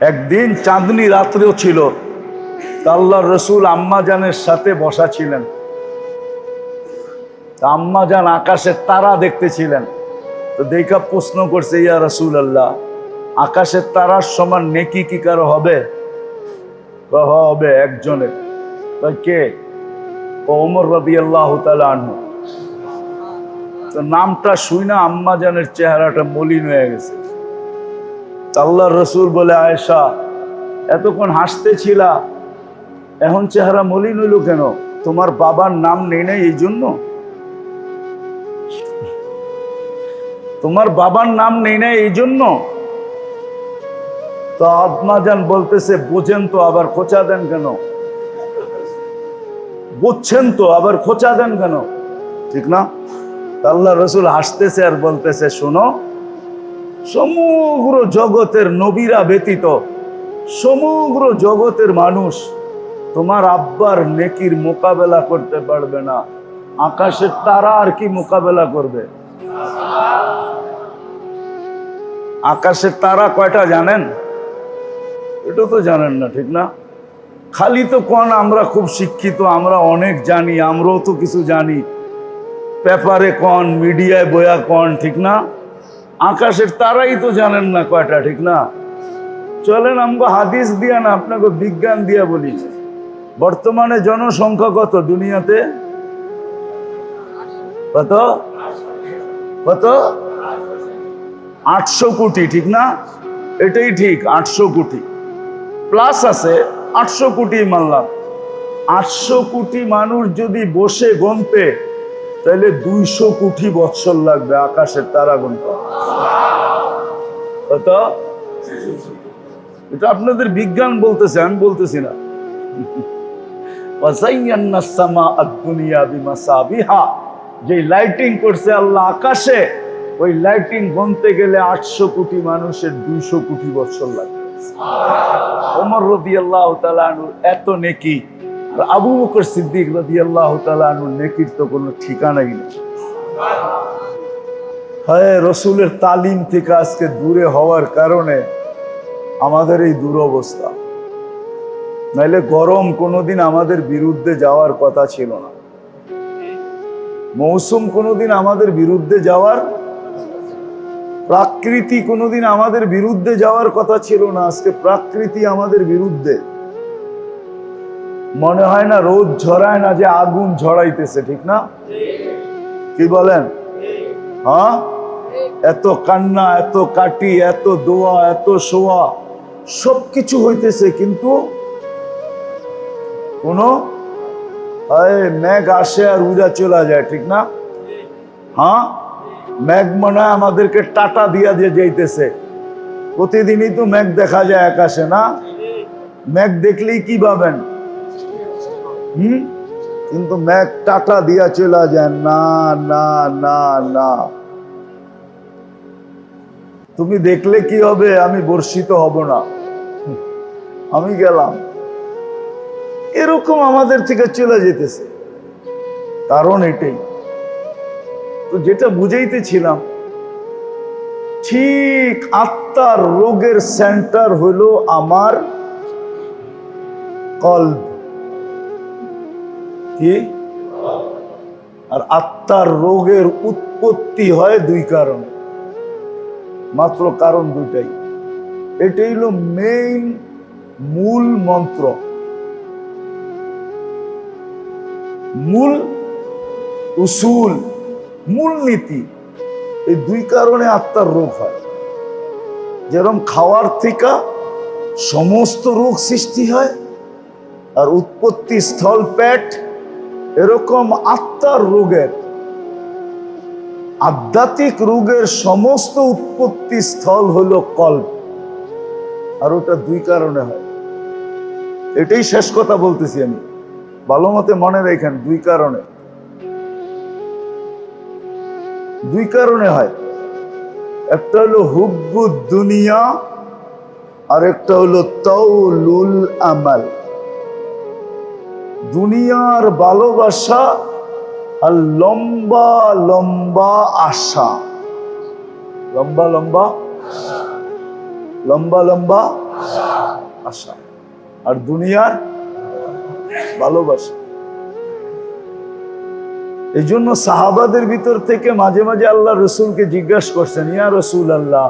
একদিন চাঁদনি রাত্রেও ছিল, আল্লাহর রসুল আম্মাজানের সাথে বসা ছিলেন। আম্মাজান আকাশের তারা দেখতেছিলেন। তো দেখা প্রশ্ন করছে, ইয়া রসুল আল্লাহ, আকাশের তারার সমান নেকি কি কারো হবে? হবে একজনের। কে? ওমর রাদিয়াল্লাহু তাআলা আনহু। তো নামটা শুই না আম্মাজানের চেহারাটা মলিন হয়ে গেছে। আল্লাহর রসুল বলে, আয়েশা, এতক্ষণ হাসতেছিলা, এখন চেহারা মলিন হইল কেন? তোমার বাবার নাম নেই নাই এই জন্য? তোমার বাবার নাম নেই নাই এই জন্য? তো আম্মাজান বলতেছে, বোঝেন তো আবার খোঁচা দেন কেন? বুঝছেন তো আবার খোঁচা দেন কেন? ঠিক না? আল্লাহ রসুল হাসতেছে আর বলতেছে, শোনো, সমগ্র জগতের নবীরা ব্যতীত সমগ্র জগতের মানুষ তোমার আব্বার নেকির মোকাবেলা করতে পারবে না। আকাশের তারা আর কি মোকাবেলা করবে? আকাশের তারা কয়টা জানেন? এটা তো জানেন না, ঠিক না? খালি তো কোন আমরা খুব শিক্ষিত, আমরা অনেক জানি, আমরাও তো কিছু জানি, পেপারে কোন, মিডিয়ায় বয়া কোন, ঠিক না? আকাশের তারাই তো জানেন না কয়টা, ঠিক না? চলেন আমগো হাদিস দিয়া না, আপনাকে বিজ্ঞান দিয়া বলি। বর্তমানে জনসংখ্যা কত দুনিয়াতে? কত? কত? 800 কোটি, ঠিক না? এটাই ঠিক, 800 কোটি প্লাস আছে, 800 কোটি মানলাম। 800 কোটি মানুষ যদি বসে গুনতে, তাহলে 200 কোটি বৎসর লাগবে আকাশের তারা গুনতে। কত? এটা আপনাদের বিজ্ঞান বলতেছে, আমি বলতেছি না। যে লাইটিং করছে আল্লাহ আকাশে, ওই লাইটিং গুনতে গেলে 800 কোটি মানুষের 200 কোটি বছর লাগবে। ওমর রাদিয়াল্লাহু তাআলা আনহু এত নেকি, আর আবু বকর সিদ্দিক রাদিয়াল্লাহু তাআলা আনহু নেকির তো কোনো ঠিকানাই নেই। হয় রসুলের তালিম থেকে আজকে দূরে হওয়ার কারণে আমাদের এই দুরবস্থা। নাইলে গরম কোনোদিন আমাদের বিরুদ্ধে যাওয়ার কথা ছিল না, মৌসুম কোনোদিন আমাদের বিরুদ্ধে যাওয়ার, প্রকৃতি কোনোদিন আমাদের বিরুদ্ধে যাওয়ার কথা ছিল না। আজকে প্রকৃতি আমাদের বিরুদ্ধে। মনে হয় না রোদ ঝরায় না যে আগুন ঝরাইতেছে, ঠিক না? কি বলেন? হ্যাঁ, এত কান্না, এত কাটি, এত দোয়া, এত শোয়া, সবকিছু হইতেছে, কিন্তু কোনো মেঘ আসে আর উড়া চলে যায়, ঠিক না? হ্যাঁ, মেঘ মনে হয় আমাদেরকে টাটা দিয়া দিয়ে যাইতেছে। প্রতিদিনই তো মেঘ দেখা যায় আকাশে, না? মেঘ দেখলেই কি ভাবেন? কিন্তু মেঘ টাটা দিয়া চলে যায়। না না না না, তুমি দেখলে কি হবে? আমি বর্ষিত হব না, আমি গেলাম, এরকম আমাদের থেকে চলে যেতেছে। কারণ এটাই তো, যেটা বুঝাইতেছিলাম, ঠিক আত্মার রোগের সেন্টার হলো আমার কলব। কি? আর আত্মার রোগের উৎপত্তি হয় দুই কারণে, মাত্র কারণ দুইটাই। এটাই হলো মেইন মূল মন্ত্র, মূল উসুল, মূল নীতি। এই দুই কারণে আত্মার রোগ হয়। যেরকম খাওয়ার থেকে সমস্ত রোগ সৃষ্টি হয় আর উৎপত্তি স্থল পেট, এরকম আত্মার রোগের, আধ্যাত্মিক রোগের সমস্ত উৎপত্তি স্থল হলো কল্প। আর ওটা দুই কারণে হয়। এটাই শেষ কথা বলতেছি আমি, ভালো মতে মনে রাখেন। দুই কারণে, দুই কারণে হয়। একটা হলো হুব্বুদ দুনিয়া, আর একটা হলো তাউলুল আমাল। দুনিয়ার ভালোবাসা আর লম্বা লম্বা আশা। লম্বা লম্বা, লম্বা লম্বা আশা, আর দুনিয়ার ভালোবাসা। এই জন্য সাহাবাদের ভিতর থেকে মাঝে মাঝে আল্লাহ রসুলকে জিজ্ঞাসা করছেন, ইয়া রসুল আল্লাহ,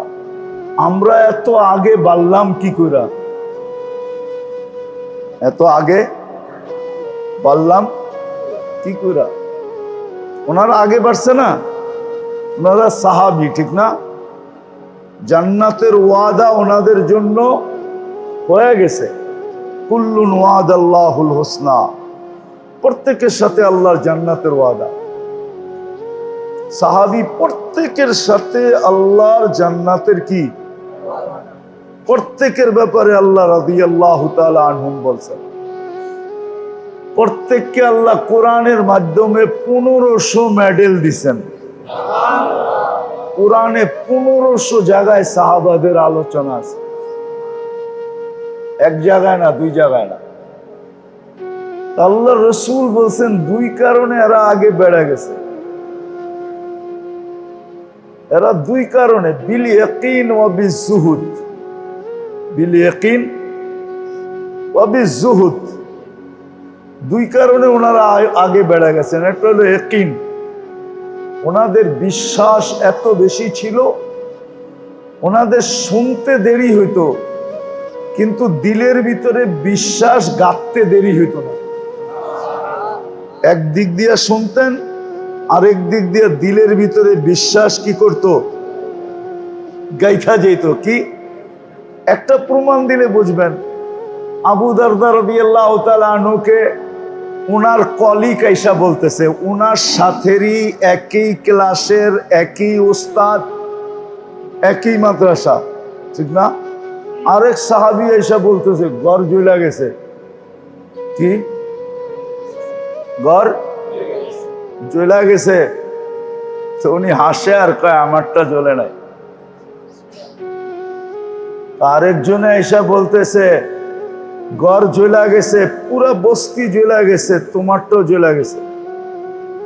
আমরা এত আগে বাড়লাম কি করে? এত আগে বাড়লাম কি করে? ওনারা আগে বাড়ছে না, ওনারা সাহাবি, ঠিক না? জান্নাতের ওয়াদা ওনাদের জন্য হয়ে গেছে। কুল্লুন ওয়াদাল্লাহুল হোসনা, প্রত্যেকের সাথে আল্লাহর জান্নাতের ওয়াদা। সাহাবী প্রত্যেকের সাথে আল্লাহর জান্নাতের কি, প্রত্যেকের ব্যাপারে আল্লাহ রাদিয়াল্লাহু তাআলা আনহুম বলছেন। প্রত্যেককে আল্লাহ কোরআনের মাধ্যমে 1500 মেডেল দিছেন। কোরআনে 1500 জায়গায় সাহাবাদের আলোচনা আছে, এক জায়গায় না, দুই জায়গায় না। আল্লাহ রসুল বলছেন দুই কারণে এরা আগে বেড়ে গেছে। এরা দুই কারণে, বিল ইয়াকিন ওয়া বিজুহুদ। বিল ইয়াকিন ওয়া বিজুহুদ, দুই কারণে ওনারা আগে বেড়ে গেছেন। একটা হলো ইয়াকিন, ওনাদের বিশ্বাস এত বেশি ছিল, ওনাদের শুনতে দেরি হইতো কিন্তু দিলের ভিতরে বিশ্বাস গাঁথতে দেরি হইতো না। এক দিক দিয়ে শুনতেন, আরেক দিক দিয়ে দিলের ভিতরে বিশ্বাস কি করত, গাইথা যেত। কি একটা প্রমাণ দিলে বুঝবেন। আবু দারদা রাদিয়াল্লাহু তাআলা আনহুকে উনার কলিগ আইসা বলতেছে, উনার সাথেরই একই ক্লাসের, একই উস্তাদ, একই মাদ্রাসা, ঠিক না? আরেক সাহাবী আইসা বলতেছে ঘর জ্বলা গেছে। কি ঘর জ্বলা গেছে? তো উনি হাসে আর কয় আমারটা জ্বলে নাই। আরেকজনে আইসা বলতেছে ঘর জ্বলা গেছে, পুরা বস্তি জ্বলা গেছে, তোমারটাও জ্বলা গেছে।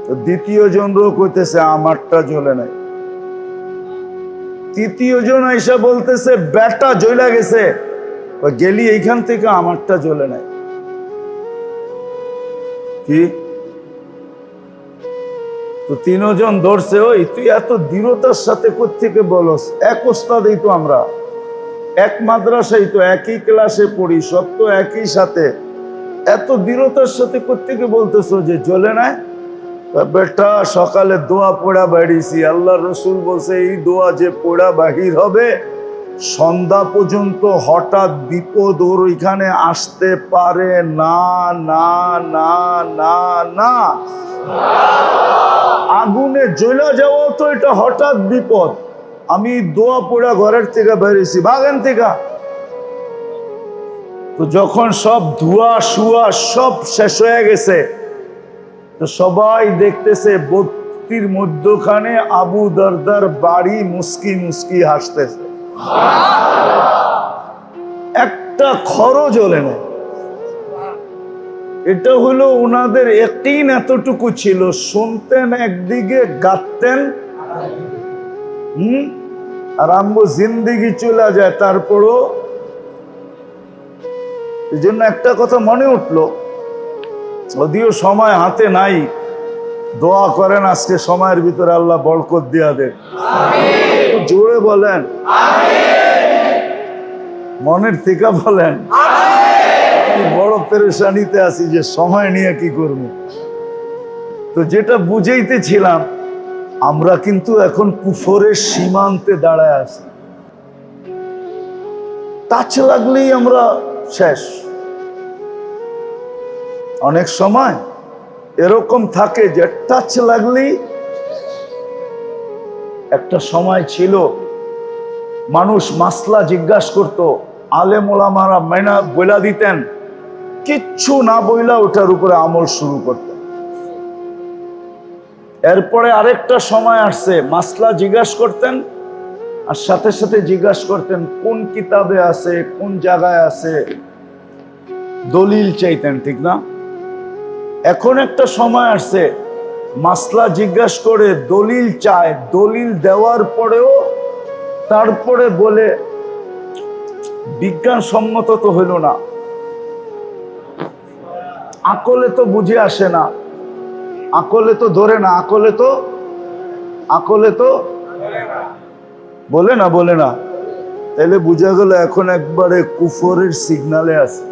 তো দ্বিতীয় জন কইতেছে আমারটা জ্বলে নাই। তৃতীয় জন আইসা বলতেছে বেটা জ্বলা গেছে, গেলি এইখান থেকে, আমারটা জ্বলে নাই। কি? তো তিনজন ধরছে, ওই তুই এত দৃঢ়তার সাথে কোত্থেকে বলস? এক ওস্তাদেই তো আমরা, এক মাদ্রাসায় তো, একই ক্লাসে পড়ি, সব তো একই সাথে, এত দৃঢ়তার সাথে কোত্থেকে বলতেছো যে জ্বলে নাই? বেটা সকালে দোয়া পড়া বাড়িয়েছি, আল্লাহ রসুল বলছে এই দোয়া যে পড়া বাহির হবে সন্ধ্যা পর্যন্ত হঠাৎ বিপদ ওর ওইখানে আসতে পারে না, না না না না। আগুনে জ্বলা যাওয়া তো এটা হঠাৎ বিপদ। আমি দোয়া পড়া ঘরের থেকে বেরিয়েছি, বাগান থেকে। তো যখন সব ধোয়া শুয়া সব শেষ হয়ে গেছে, তো সবাই দেখতেছে বস্তির মধ্যখানে আবু দারদার বাড়ি মুস্কি মুস্কি হাসতেছে, একটা খরচ জ্বলে না। এটা হলো ওনাদের ইয়াকিন এতটুকু ছিল, শুনতেন একদিকে, গাঁথতেন আর আমগো জিন্দেগি চলে যায়। তারপরও এই জন্য একটা কথা মনে উঠলো, যদিও সময় হাতে নাই, দোয়া করেন আজকে সময়ের ভিতরে আল্লাহ বরকত দিয়া দেন। জোরে বলেন মনের থেকে বলেন। বড় পেরেশানিতে আছি যে সময় নিয়ে কি করব। তো যেটা বুঝাইতেছিলাম, আমরা কিন্তু এখন কুফরের সীমান্তে দাঁড়ায় আছি। টাচ লাগলেই আমরা শেষ। অনেক সময় এরকম থাকে যে টাচ লাগলেই, একটা সময় ছিল মানুষ মাসলা জিজ্ঞাসা করতো, আলেম ওলামারা মেনা বইলা দিতেন, কিচ্ছু না বইলা ওটার উপরে আমল শুরু করতেন। এরপরে আরেকটা সময় আসছে, মাসলা জিজ্ঞাসা করতেন আর সাথে সাথে জিজ্ঞাসা করতেন কোন কিতাবে আছে, কোন জায়গায় আছে, দলিল চাইতেন, ঠিক না? এখন একটা সময় আসছে, মাসলা জিজ্ঞাসা করে দলিল চায়, দলিল দেওয়ার পরেও তারপরে বলে বিজ্ঞানসম্মত তো হইল না, আকলে তো বুঝে আসে না, আকলে তো ধরে না, আকলে তো বলে না, তাহলে বুঝা গেল এখন একবারে কুফরের সিগনালে আছে,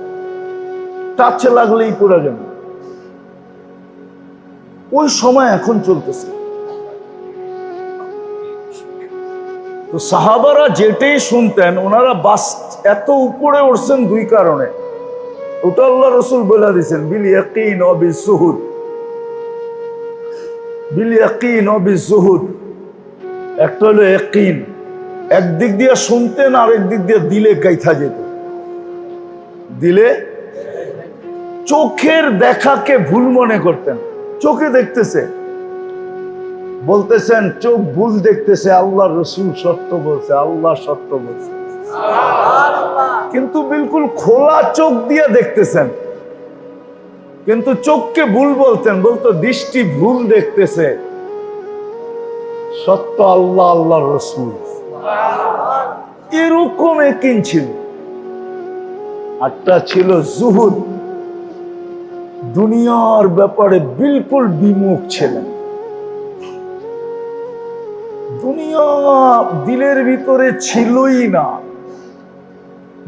টাচে লাগলেই পুরা যাবে। ওই সময় এখন চলতেছে। তো সাহাবারা যেটাই শুনতেন ওনারা বাস এত উপরে উঠছেন দুই কারণে। ওটা আল্লাহ রসুল বলে দিয়েছেন, বিল ইয়াকিন ওয়া বিজুহুদ, বিল ইয়াকিন ওয়া বিজুহুদ। একটা হলো ইয়াকিন, একদিক দিয়ে শুনতেন আর একদিক দিয়ে দিলে গাইথা যেত। দিলে চোখের দেখাকে ভুল মনে করতেন, চোখে দেখতেছে, বলতেছেন চোখ ভুল দেখতেছে, আল্লাহ রসুল সত্য বলছে, আল্লাহ সত্য বলছে, কিন্তু বিলকুল খোলা চোখ দিয়ে দেখতেছেন, কিন্তু চোখকে ভুল বলতেন, বলতো দৃষ্টি ভুল দেখতেছে, সত্য আল্লাহ, আল্লাহ রসুল। এরকম ইয়াকিন ছিল। আরটা ছিল জুহুদ, দুনিয়ার ব্যাপারে বিলকুল বিমুখ ছিলেন, দুনিয়া দিলের ভিতরে ছিলই না,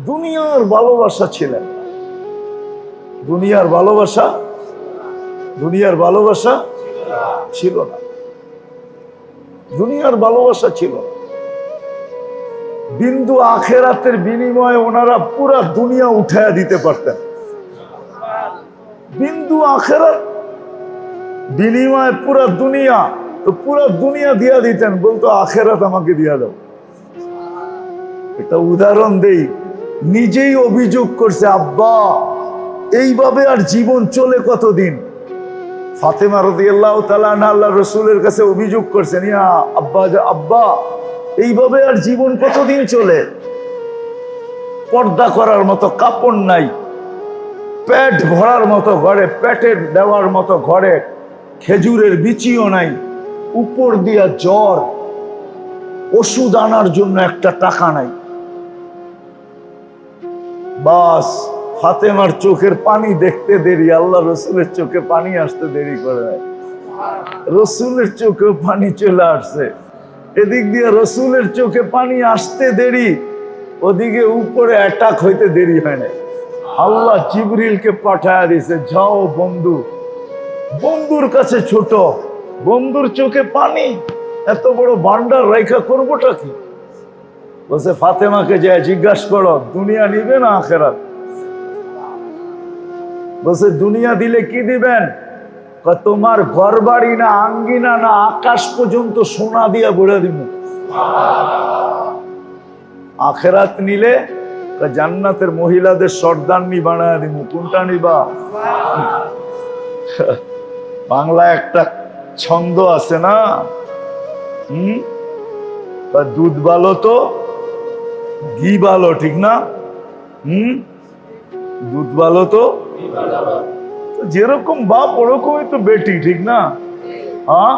দুনিয়ার ভালোবাসা ছিলেন, দুনিয়ার ভালোবাসা ছিল না, দুনিয়ার ভালোবাসা ছিল। বিন্দু আখেরাতের বিনিময়ে ওনারা পুরা দুনিয়া উঠায়া দিতে পারতেন, বিন্দু আখেরাত বিনিময়ে পুরা দুনিয়া, তো পুরা দুনিয়া দিয়া দিতেন, বলতো আখেরাত আমাকে দিয়া দাও। এটা উদাহরণ দেই, নিজেই অভিযোগ করছে, আব্বা এইভাবে আর জীবন চলে কতদিন। ফাতেমা রাদিয়াল্লাহু তাআলা আনহা আল্লাহ রাসূলের কাছে অভিযোগ করছেন, ইয়া আব্বা এইভাবে আর জীবন কতদিন চলে, পর্দা করার মতো কাপড় নাই, পেট ভরার মতো ঘরে, পেটের দেওয়ার মতো ঘরে খেজুরের বিচিও নাই, উপর দিয়া জ্বর, ওষুধ আনার জন্য একটা টাকা নাই। বাস ফাতেমার চোখের পানি দেখতে দেরি, আল্লাহ রসুলের চোখে পানি আসতে দেরি করে নাই, রসুলের চোখে পানি চলে আসছে। এদিক দিয়ে রসুলের চোখে পানি আসতে দেরি, ওদিকে উপরে অ্যাটাক হইতে দেরি হয় না। আল্লাহ জিবরিলকে পাঠায়া দিয়েছে, যাও বন্ধু, বন্ধুর কাছে ছোট, বন্ধুর চোখে পানি, এত বড় ভান্ডার রেখা করবোটা কি? বলছে ফাতেমাকে যায় জিজ্ঞাসা করো দুনিয়া নিবে না আখেরাত। বলছে দুনিয়া দিলে কি দিবেন? তোমার ঘর বাড়ি না, আঙ্গিনা না, আকাশ পর্যন্ত সোনা দিয়া ভরে দিব। আখেরাত নিলে জান্নাতের মহিলাদের সর্দারনি বানায় দিব। কোনটা নিবা? বাংলা একটা ছন্দ আছে না, দুধ ভালো তো ঘি ভালো, ঠিক না? দুধ ভালো তো যেরকম বাপ ওরকমই তো বেটি, ঠিক না? হ্যাঁ,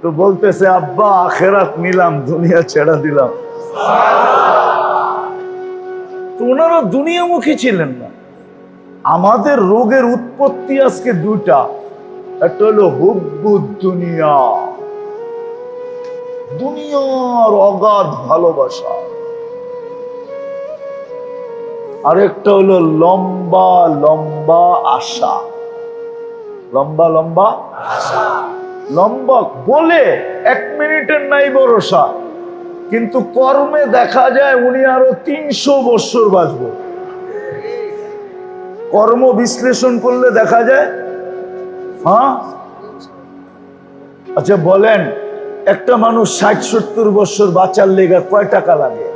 তো বলতেছে আব্বা আখেরাত নিলাম, দুনিয়া ছেড়া দিলাম। তো ওনারা দুনিয়ামুখী ছিলেন না। আমাদের রোগের উৎপত্তি আজকে দুটা, একটা হলো হুব্বুদ দুনিয়া, দুনিয়ার অগাধ ভালোবাসা, আরেকটা হলো লম্বা লম্বা আশা। লম্বা লম্বা আশা, লম্বা বলে 1 মিনিটের নাই ভরসা, কিন্তু কর্মে দেখা যায় উনি আরো 300 বছর বাঁচব। কর্ম বিশ্লেষণ করলে দেখা যায়। হ্যাঁ, আচ্ছা বলেন, একটা মানুষ 60-70 বছর বাঁচার লেগে কয় টাকা লাগে?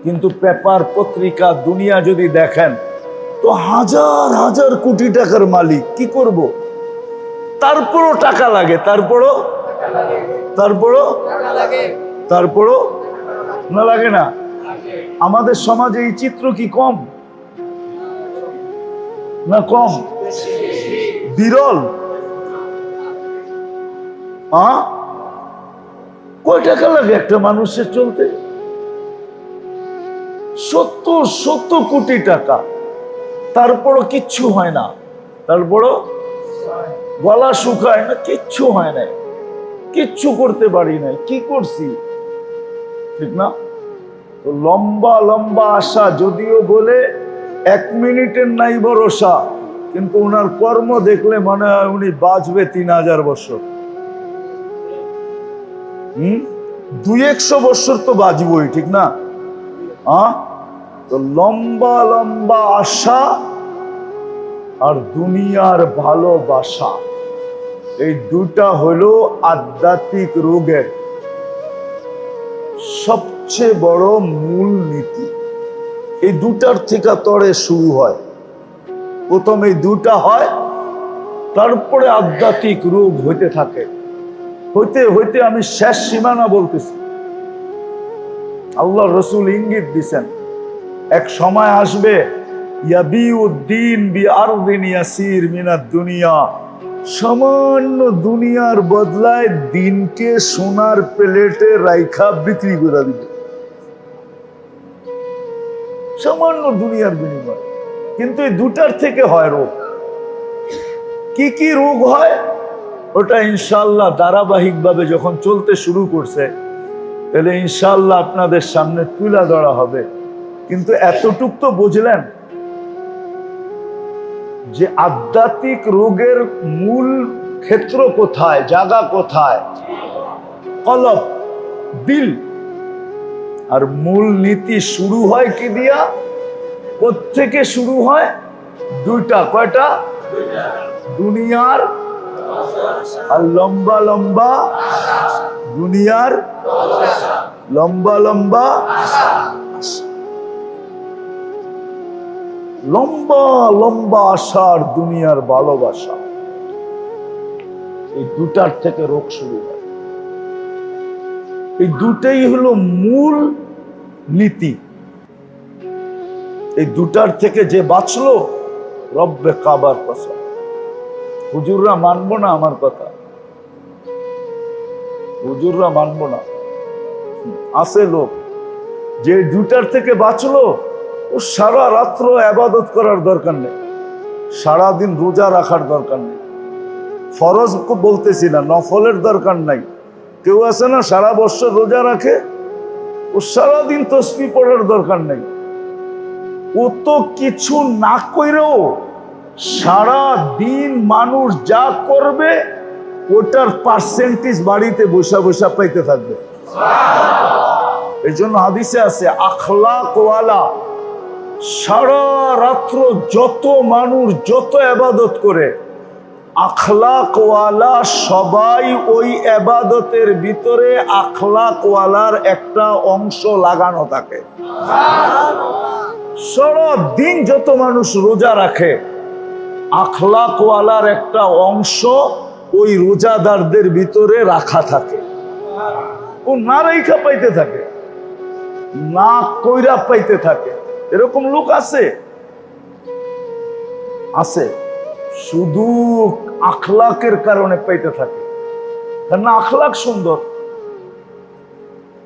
কিন্তু পেপার পত্রিকা দুনিয়া যদি দেখেন তো হাজার হাজার কোটি টাকার মালিক। কি করব? তারপরও টাকা লাগে, তারপরও না লাগে না। আমাদের সমাজে এই চিত্র কি কম না কম? বিরল। কয় টাকা লাগে একটা মানুষের চলতে? শত কোটি টাকা, তারপরও কিচ্ছু হয় না, তারপরও গলা শুকায় না, কিচ্ছু হয় না, কিচ্ছু করতে পারি না, কি করছি, ঠিক না? তো লম্বা লম্বা আশা, যদিও বলে 1 মিনিটের নাই ভরসা, কিন্তু ওনার কর্ম দেখলে মনে হয় উনি বাঁচবে 3000 বছর। 200-100 বছর তো বাঁচবই, ঠিক না? তো লম্বা লম্বা আশা আর দুনিয়ার ভালোবাসা, এই দুটা হলো আধ্যাত্মিক রোগের সবচেয়ে বড় মূল নীতি। এই দুটার থেকে তরে শুরু হয়, প্রথম এই দুটা হয়, তারপরে আধ্যাত্মিক রোগ হইতে থাকে। হইতে হইতে আমি শেষ সীমানা বলতেছি। আল্লাহ রসুল ইঙ্গিত দিছেন, এক সময় আসবে ইয়াবিউদ্দিন বিআরদিন ইয়াসির মিনাদ দুনিয়া, সামান্য দুনিয়ার বদলায় দিনকে সোনার প্লেটে রাইখা বিক্রি করে দিবে, সামান্য দুনিয়ার বিনিময়। কিন্তু এই দুটার থেকে হয় রোগ। কি কি রোগ হয় ওটা ইনশাআল্লাহ ধারাবাহিকভাবে যখন চলতে শুরু করছে, তাহলে ইনশাআল্লাহ আপনাদের সামনে তুলে ধরা হবে। কিন্তু এতটুক তো বুঝলেন যে আধ্যাত্মিক রোগের মূল ক্ষেত্র কোথায়, জায়গা কোথায়? কলব, দিল। আর মূল নীতি শুরু হয় কি দিয়া? কোত্থেকে শুরু হয়? দুইটা। কয়টা? দুনিয়ার আর লম্বা লম্বা, দুনিয়ার লম্বা লম্বা, লম্বা লম্বা আশা আর দুনিয়ার ভালোবাসা, এই দুটার থেকে রোগ শুরু হয়। এই দুটাই হলো মূল নীতি। এই দুটার থেকে যে বাঁচলো, রব্বে কাবার কসম, হুজুররা মানবো না আমার কথা, হুজুররা মানবো না। আছে লোক যে দুটার থেকে বাঁচলো, ও সারা রাত্র ইবাদত করার দরকার নেই, সারাদিন রোজা রাখার দরকার নেই, ফরজ বলতেছি না, নফলের দরকার নাই। কেউ আছে না সারা বছর রোজা রাখে, ও সারাদিন তসবিহ পড়ার দরকার নেই। ও তো কিছু না কইরেও সারা দিন মানুষ যা করবে ওটার পার্সেন্টেজ বাড়িতে বসা বসা পাইতে থাকবে। এই জন্য হাদিসে আছে, আখলাক ওয়ালা, সারা রাত্র যত মানুষ যত ইবাদত করে, আখলাক ওয়ালা সবাই ওই ইবাদতের ভিতরে আখলাক ওয়ালার একটা অংশ লাগানো থাকে। সারা দিন যত মানুষ রোজা রাখে, আখলাক ওয়ালার একটা অংশ ওই রোজাদারদের ভিতরে রাখা থাকে। ও না রাইখা পাইতে থাকে, না কইরা পাইতে থাকে। এরকম লোক আছে, আছে, শুধু আখলাকের কারণে পাইতে থাকে। না, আখলাক সুন্দর,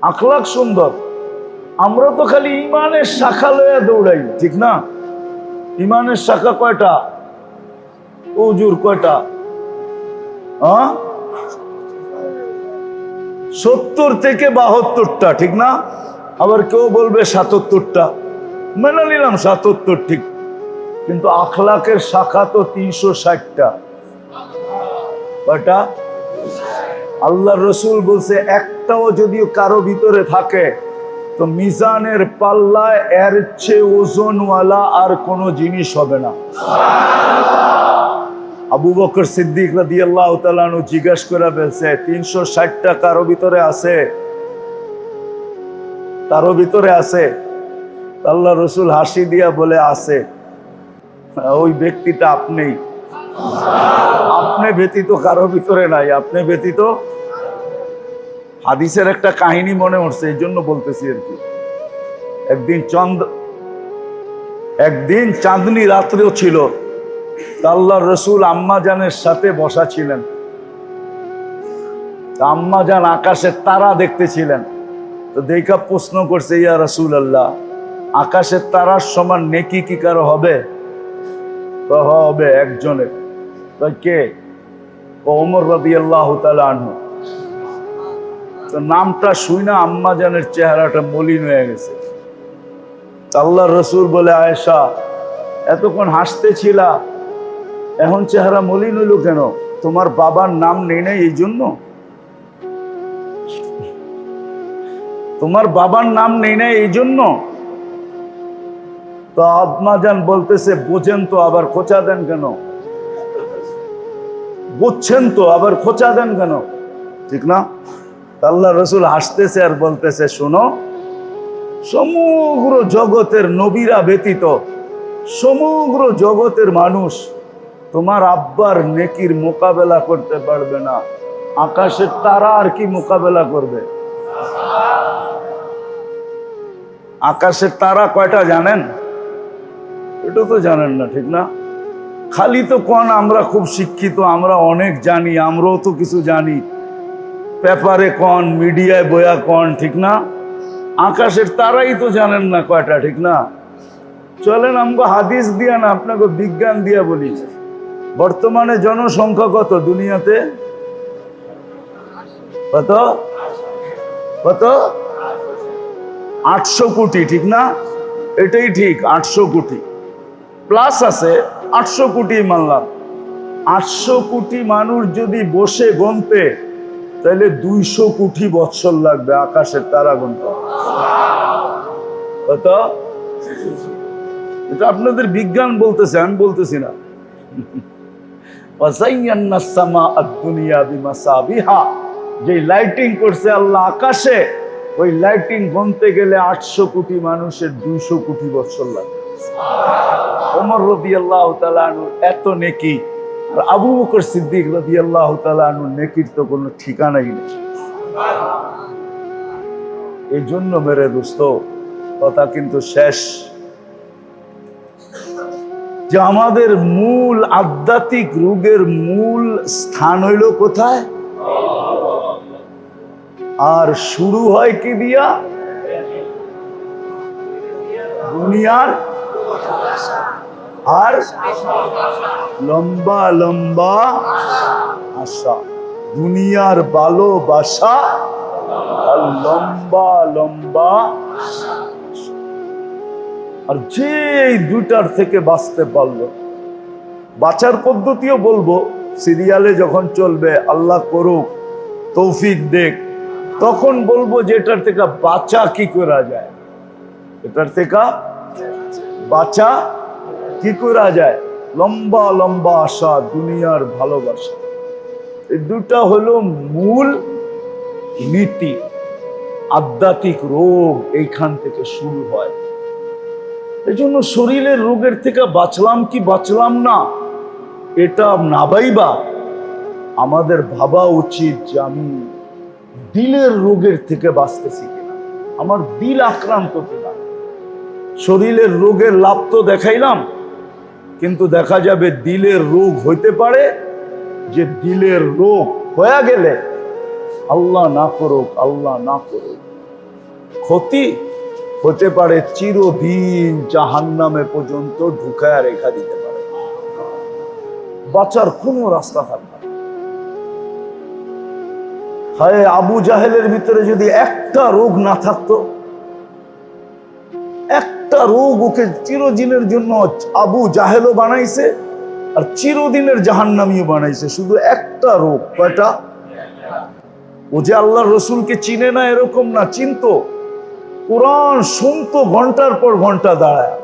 আখলাক সুন্দর। আমরা তো খালি ইমানের শাখা লইয়া দৌড়াই, ঠিক না? ইমানের শাখা কয়টা? হুজুর কয়টা? 70 থেকে 72টা, ঠিক না? আবার কেউ বলবে 77টা, মেনে নিলাম 77 ঠিক, কিন্তু আখলাকের শাখা তো 360টা। কয়টা? আল্লাহ রসুল বলছে, একটাও যদিও কারো ভিতরে থাকে তো মিজানের পাল্লায় এর চেয়ে ওজনওয়ালা আর কোনো জিনিস হবে না। আবু বকর সিদ্দিক রাদিয়াল্লাহু তাআলা আনহু জিজ্ঞাসা করে বলছে, 360টা কারো ভিতরে আছে? কারো ভিতরে আছে? আল্লাহ রসুল হাসি দিয়া বলে, আছে। ওই ব্যক্তিটা আপনি, আপনি ব্যতীত কারো ভিতরে নাই, আপনি ব্যতীত। হাদিসের একটা কাহিনী মনে উঠছে, এই জন্য বলতেছি আর কি। একদিন চাঁদনি রাত্রেও ছিল, আল্লাহ রসুল আম্মা জানের সাথে বসা ছিলেন। আম্মা জান আকাশের তারা দেখতেছিলেন, তো দেখা প্রশ্ন করছে, ইয়া রাসূলুল্লাহ, আকাশের তারার সমান নেকি কি কারো হবে? হবে একজনের। কে? ওমর রাদিয়াল্লাহু তাআলা আনহু। তো নামটা শুই না আম্মা জানের চেহারাটা মলিন হয়ে গেছে। আল্লাহর রাসূল বলে, আয়েশা এতক্ষণ হাসতেছিলা, এখন চেহারা মলিন হইল কেন? তোমার বাবার নাম নেই নাই এই জন্য? তোমার বাবার নাম নেই নাই এই জন্য? তো আম্মা জান বলতেছে, বোঝেন তো আবার খোঁচা দেন কেন? বুঝছেন তো আবার খোঁচা দেন কেন? ঠিক না? আল্লাহ রসুল হাসতেছে আর বলতেছে, শোনো, সমগ্র জগতের নবীরা ব্যতীত সমগ্র জগতের মানুষ তোমার আব্বার নেকির মোকাবেলা করতে পারবে না। আকাশের তারা আর কি মোকাবেলা করবে? আকাশের তারা কয়টা জানেন? এটা তো জানেন না, ঠিক না? খালি তো কোন আমরা খুব শিক্ষিত, আমরা অনেক জানি, আমরাও তো কিছু জানি, পেপারে কোন, মিডিয়ায় বয়া কোন, ঠিক না? আকাশের তারাই তো জানেন না কয়টা, ঠিক না? চলেন আমাকে হাদিস দিয়া না, আপনাকে বিজ্ঞান দিয়া বলি। বর্তমানে জনসংখ্যা কত দুনিয়াতে? কত? কত? 800 কোটি, ঠিক না? এটাই ঠিক, 800 কোটি প্লাস আছে, 800 কোটি মানলাম। 800 কোটি মানুষ যদি বসে গুনতে, তাহলে 200 কোটি বছর লাগবে আকাশের তারা গুনতে। কত? এটা আপনাদের বিজ্ঞান বলতেছে, আমি বলতেছি না। যে লাইটিং করছে আল্লাহ আকাশে, ওই লাইটিং গুনতে গেলে 800 কোটি মানুষের 200 কোটি বছর লাগবে। ওমর রাদিয়াল্লাহু তাআলা আনহু এত নেকি, আর আবু বকর সিদ্দিক রাদিয়াল্লাহু তাআলা আনহু নেকির তো কোনো ঠিকানাই নেই। এই জন্য মেরে দোস্ত, কথা কিন্তু শেষ, যে আমাদের মূল আধ্যাত্মিক রোগের মূল স্থান হইল কোথায়? আর শুরু হয় কি দিয়া? দুনিয়ার আর লম্বা লম্বা আশা, দুনিয়ার ভালোবাসা আর লম্বা লম্বা। আর যে দুইটার থেকে বাঁচতে পারলো, বাঁচার পদ্ধতিও বলবো, সিরিয়ালে যখন চলবে, আল্লাহ করুক তৌফিক দেখ, তখন বলবো যে এটার থেকে বাঁচা কি করা যায়, এটার থেকে বাঁচা কি করা যায়। লম্বা লম্বা আশা, দুনিয়ার ভালোবাসা, এই দুটা হলো মূল নীতি। আধ্যাত্মিক রোগ এইখান থেকে শুরু হয়। এই জন্য শরীরের রোগের থেকে বাঁচলাম কি বাঁচলাম না, এটা না ভাইবা, আমাদের ভাবা উচিত যে আমি দিলের রোগের থেকে বাঁচতেছি কিনা, আমার দিল আক্রান্ত কিনা। শরীরের রোগের লাভ তো দেখাইলাম, কিন্তু দেখা যাবে দিলের রোগ হইতে পারে, যে দিলের রোগ হয়ে গেলে, আল্লাহ না করুক, আল্লাহ না করুক, ক্ষতি হতে পারে, চিরদিন জাহান্নামে পর্যন্ত ঢুকায়া রেখা দিতে পারে, বাঁচার কোনো রাস্তা থাকবে না। হায়, আবু জাহেলের ভিতরে যদি একটা রোগ না থাকতো, একটা রোগ ওকে চিরদিনের জন্য আবু জাহেলও বানাইছে আর চিরদিনের জাহান্নামীও বানাইছে, শুধু একটা রোগ। কয়টা? ও যে আল্লাহর রসুলকে চিনে না এরকম না, চিনতো, কোরআন শুনতো ঘন্টার পর ঘন্টা দাঁড়ায়,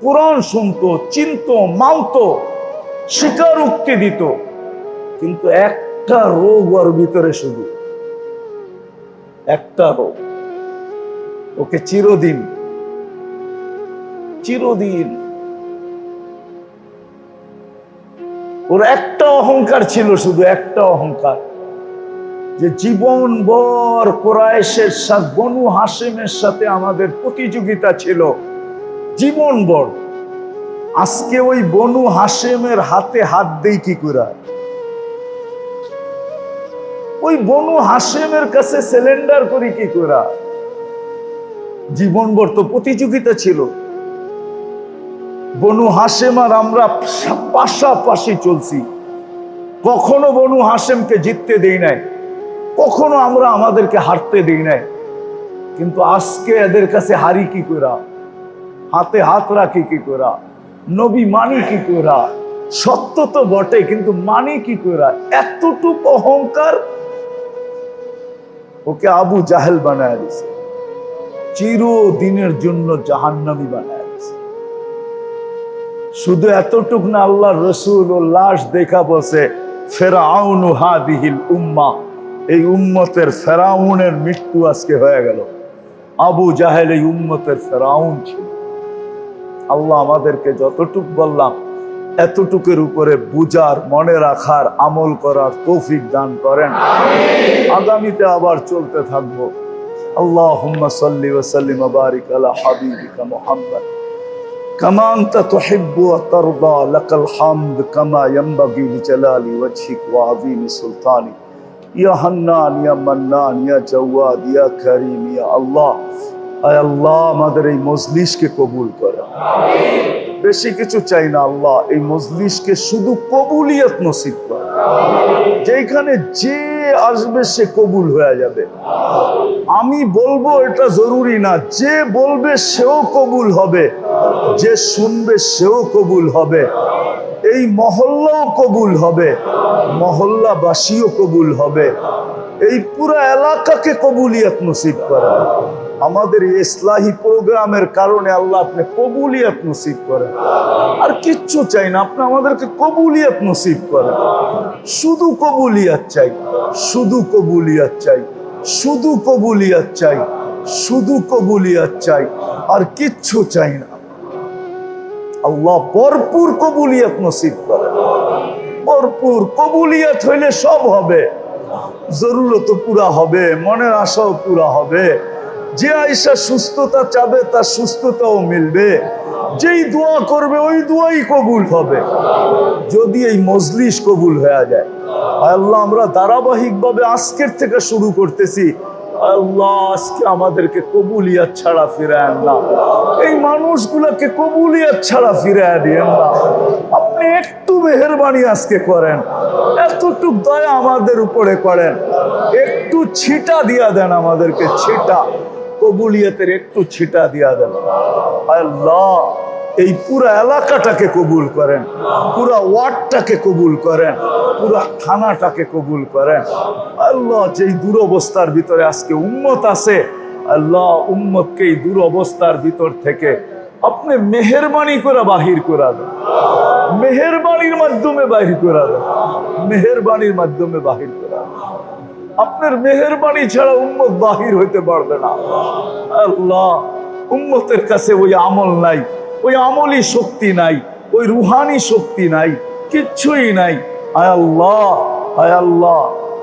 কোরআন শুনতো, চিনতো, মানতো, স্বীকারোক্তি দিত, কিন্তু একটা রোগ ওর ভিতরে, শুধু একটা রোগ, ওকে চিরদিন চিরদিন ওর একটা অহংকার ছিল, শুধু একটা অহংকার, যে জীবন ভর কুরাইশের সাথে, বনু হাশিমের সাথে আমাদের প্রতিযোগিতা ছিল জীবন ভর। আজকে ওই বনু হাশিমের হাতে হাত দেই কি করে? ওই বনু হাশিমের কাছে সিলিন্ডার করি কি করে? জীবনভর তো প্রতিযোগিতা ছিল। বনু হাশেম আর আমরা পাশাপাশি চলছি, কখনো বনু হাশেমকে জিততে দেই নাই, কখনো আমরা আমাদেরকে হারতে দেই নাই। কিন্তু আজকে এদের কাছে হারি কি করা, হাতে হাত রাখি কি করা, নবী মানি কি করা। সত্য তো বটে, কিন্তু মানি কি করা। এতটুক অহংকার, ওকে আবু জাহেল বানায় দিছে, চিরদিনের জন্য জাহান্নামী বানায় দিছে। শুধু এতটুক না, আল্লাহ রসুল ও লাশ দেখা বলছে ফেরাউনু হাদিহিল উম্মাহ, এই উম্মতের ফেরাউনের মৃত্যু আজকে হয়ে গেল। আবু জাহেল এই উম্মতের ফেরাউন ছিল। আল্লাহ আমাদেরকে যতটুক বললাম এতটুকের উপরে বুঝার, মনে রাখার, আমল করার তৌফিক দান করেন। আগামীতে আবার চলতে থাকবো। আল্লাহুম্মা সাল্লি ওয়া সাল্লিম ওয়া বারিক আলা হাবিবিকা মুহাম্মদ কামা আনতা তুহিব্বু ওয়া তারদা, লাকাল হামদ কামা ইয়ানবাগি লিজালালি ওয়াজহিক ওয়া আযীমি সুলতানিক, ইয়া হান্নান ইয়া মান্নান ইয়া জাওয়াদ ইয়া কারীম ইয়া আল্লাহ। আয় আল্লাহ, আমাদের এই মজলিসকে কবুল করে। বেশি কিছু চাই না আল্লাহ, এই মজলিসকে শুধু কবুলিয়ত নসিব করে। যেখানে যে আসবে সে কবুল হয়ে যাবে। আমি বলবো এটা জরুরি না, যে বলবে সেও কবুল হবে, যে শুনবে সেও কবুল হবে। এই মহল্লাও কবুল হবে, মহল্লাবাসীও কবুল হবে। এই পুরো এলাকাকে কবুলিয়ত নসিব করে। আমাদের এই ইসলাহি প্রোগ্রামের কারণে আল্লাহ আপনি কবুলিয়ত নসিব করেন। আর কিচ্ছু চাই না, আপনি আমাদেরকে কবুলিয়ত নসিব করেন। শুধু কবুলিয়ত চাই, শুধু কবুলিয়ত চাই, শুধু কবুলিয়ত চাই, শুধু কবুলিয়ত চাই, আর কিচ্ছু চাই না। আল্লাহ ভরপুর কবুলিয়ত নসিব করেন। ভরপুর কবুলিয়ত হইলে সব হবে, জরুরত পুরা হবে, মনের আশাও পুরা হবে। যে আয়েশা সুস্থতা চাবে তার সুস্থতাও মিলবে, যেই দোয়া করবে ওই দোয়াই কবুল হবে, যদি এই মজলিস কবুল হয়ে যায়। আল্লাহ আমরা ধারাবাহিকভাবে আজকের থেকে শুরু করতেছি। আল্লাহ আজকে আমাদেরকে কবুলিয়ত ছাড়া ফিরায়েন না, এই মানুষগুলোকে কবুলিয়ত ছাড়া ফিরায় দিয়েন না। আপনি একটু মেহেরবানি আজকে করেন, এতটুক দয়া আমাদের উপরে করেন, একটু ছিটা দিয়া দেন আমাদেরকে, ছিটা কবুলিয়তের একটু ছিটা দিয়া দেন। আল্লাহ এই পুরো এলাকাটাকে কবুল করেন, পুরো ওয়ার্ডটাকে কবুল করেন, পুরো থানাটাকে কবুল করেন। আল্লাহ যেই দুরবস্থার ভিতরে আজকে উম্মত আছে, আল্লাহ উম্মতকে এই দুরবস্থার ভিতর থেকে আপনি মেহেরবানি করে বাহির করা দেন, মেহেরবানির মাধ্যমে বাহির করা দেন, মেহেরবানির মাধ্যমে বাহির করা দেন। আপনার মেহেরবানি ছাড়া উম্মত বাহির হইতে পারবে না। আল্লাহ উম্মতের কাছে ওই আমল নাই, ওই আমলি শক্তি নাই, ওই রুহানি শক্তি নাই, কিচ্ছুই নাই। আয় আল্লাহ, আয় আল্লাহ,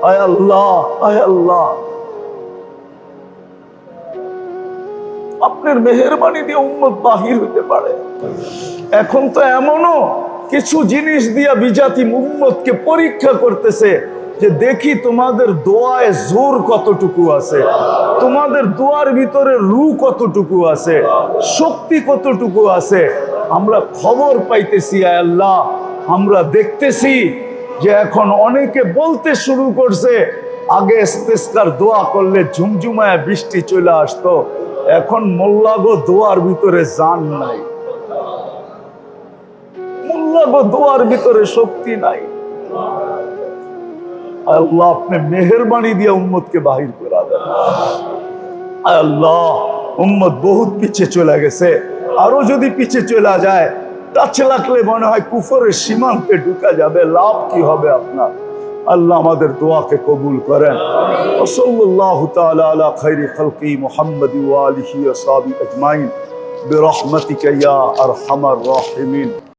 আয় আল্লাহ, আয় আল্লাহ, আপনার মেহেরবানি দিয়ে উম্মত বাহির হইতে পারে। এখন তো এমনও কিছু জিনিস দিয়া বিজাতি উম্মতকে পরীক্ষা করতেছে যে দেখি তোমাদের দোয়ায় জোর কতটুকু আছে, তোমাদের দোয়ার ভিতরে রু কতটুকু আছে, শক্তি কতটুকু আছে। আমরা খবর পাইতেছি আয় আল্লাহ, আমরা দেখতেছি যে এখন অনেকে বলতে শুরু করছে, আগে ইস্তেসকার দোয়া করলে ঝুমঝুমায় বৃষ্টি চলে আসতো, এখন মোল্লাগো দোয়ার ভিতরে জান নাই, মোল্লাগো দোয়ার ভিতরে শক্তি নাই। আল্লাহ আপনি মেহেরবানি দিয়ে উম্মতকে বাহির করা দেন। আল্লাহ উম্মত বহুত পিছে চলে গেছে, আরো যদি পিছে চলে যায়, কাছে লাগলে মনে হয় কুফরের সীমান্তে ঢুকা যাবে, লাভ কি হবে আপনার। আল্লাহ আমাদের দোয়াকে কবুল করেন। সাল্লাল্লাহু তাআলা আলা খায়রি খালকি মুহাম্মাদি ওয়া আলিহি ওয়া সাহবিহি আজমাইন বিরহমাতিকা ইয়া আরহামার রাহিমিন।